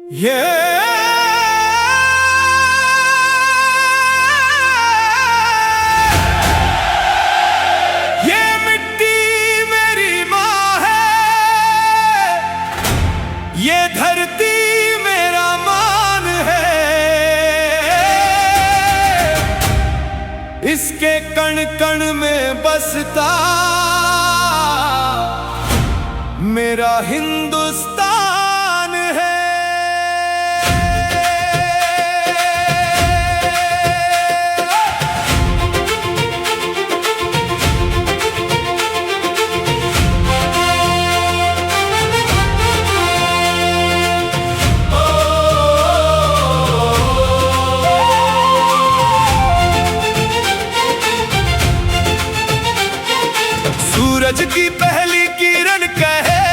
ये मिट्टी मेरी माँ है, ये धरती मेरा मान है। इसके कण कण में बसता मेरा हिंदुस्तान है। सूरज की पहली किरण कहे,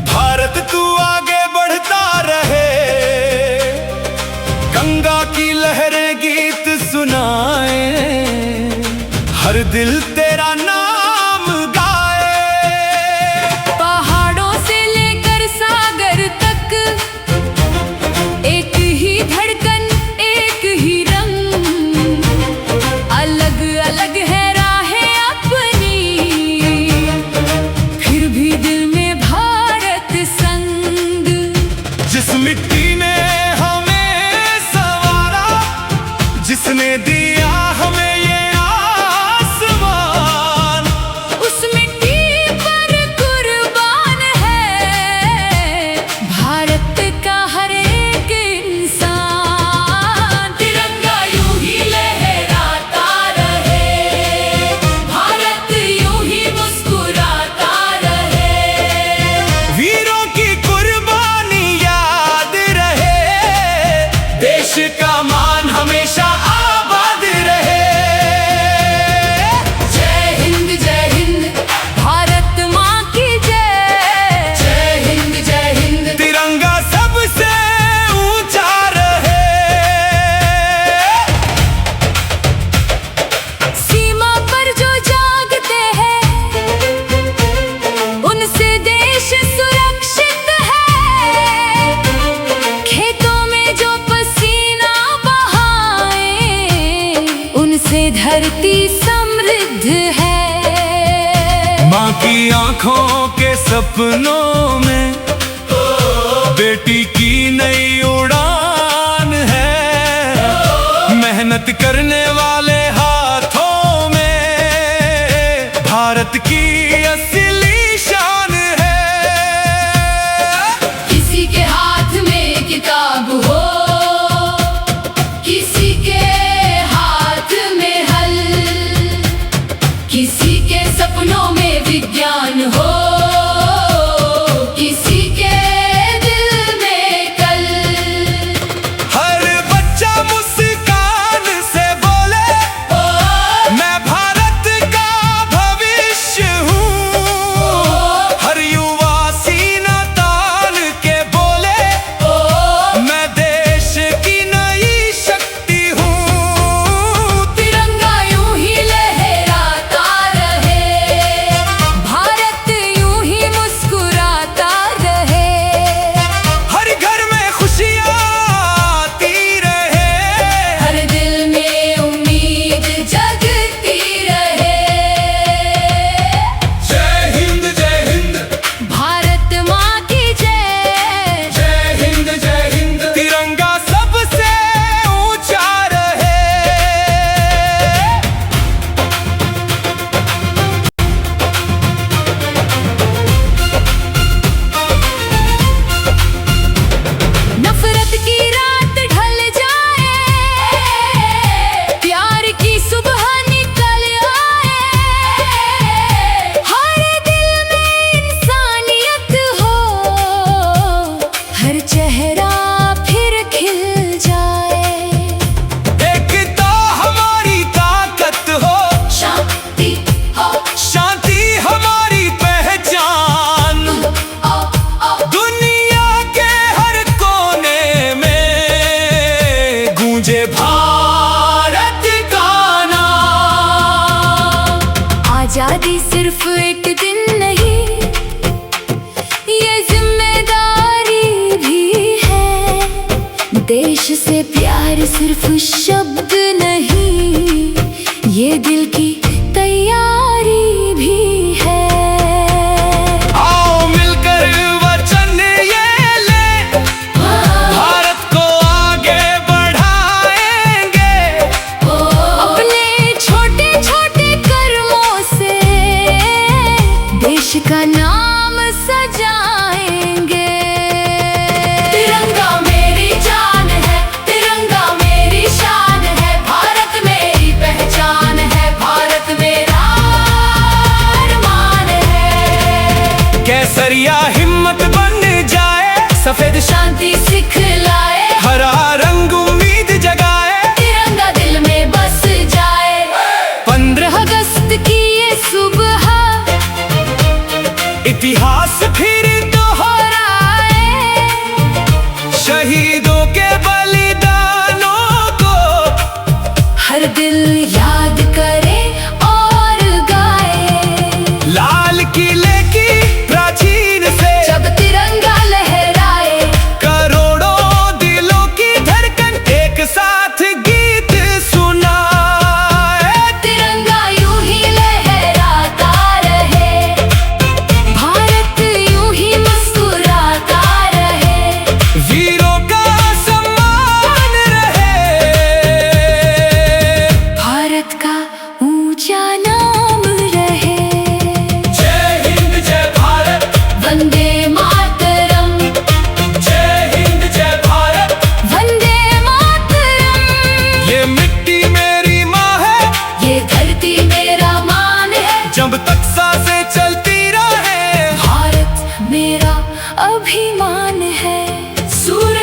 भारत तू आगे बढ़ता रहे। गंगा की लहरें गीत सुनाए, हर दिल तेरा नाम गाए। पहाड़ों से लेकर सागर तक, एक ही धड़कन एक ही रंग। अलग अलग है जिस मिट्टी ने हमें संवारा, जिसने दिया हमें ये आसमान, उस मिट्टी पर कुर्बान है भारत का हर एक इंसान। तिरंगा यूं ही लहराता रहे, भारत यूं ही मुस्कुराता रहे। वीरों की देश का मान हमेशा आबाद रहे। जय हिंद भारत माँ की जय। जय हिंद तिरंगा सबसे ऊंचा रहे। सीमा पर जो जागते हैं, उनसे देश सुरक्षित है। खेतों में जो उनसे धरती समृद्ध है। माँ की आंखों के सपनों में बेटी की नई उड़ान है। मेहनत करने वाले हाथों में भारत की असली शान है। किसी के हाथ में किताब हो, किसी के किसी के सपनों में विज्ञान हो, किसी के दिल में कल। हर बच्चा मुस्कान से बोले, मैं भारत का भविष्य हूँ। से प्यार सिर्फ शब्द नहीं, ये दिल की तैयारी भी है। आओ मिलकर वचन ये ले, भारत को आगे बढ़ाएंगे। अपने छोटे छोटे कर्मों से देश का नाम सजाएंगे। तिरंगा मेरी जान है, तिरंगा मेरी शान है, भारत मेरी पहचान है, भारत मेरा अरमान है। केसरिया हिम्मत बन जाए, सफेद शांति सिखलाए, हरा रंग उम्मीद जगाए, तिरंगा दिल में बस जाए। 15 अगस्त की ये सुबह इतिहास फिर दोहराए, शहीदों के बलिदानों को हर दिल याद करे और गाए। लाल किले की प्राचीन से जब तिरंगा लहराए, करोड़ों दिलों की धड़कन एक साथ गीत सुनाए। तिरंगा यूं ही लहराता रहे, भारत यूं ही मुस्कुराता रहे, वीरों का सम्मान रहे, भारत का ऊंचा नाम रहे। जय हिंद जय भारत, वंदे मातरम, जय हिंद जय भारत। वंदे मातरम। ये मिट्टी मेरी माँ है, ये धरती मेरा मान है, जब तक सांसें चलती रहे। भारत मेरा अभिमान है। सूर्य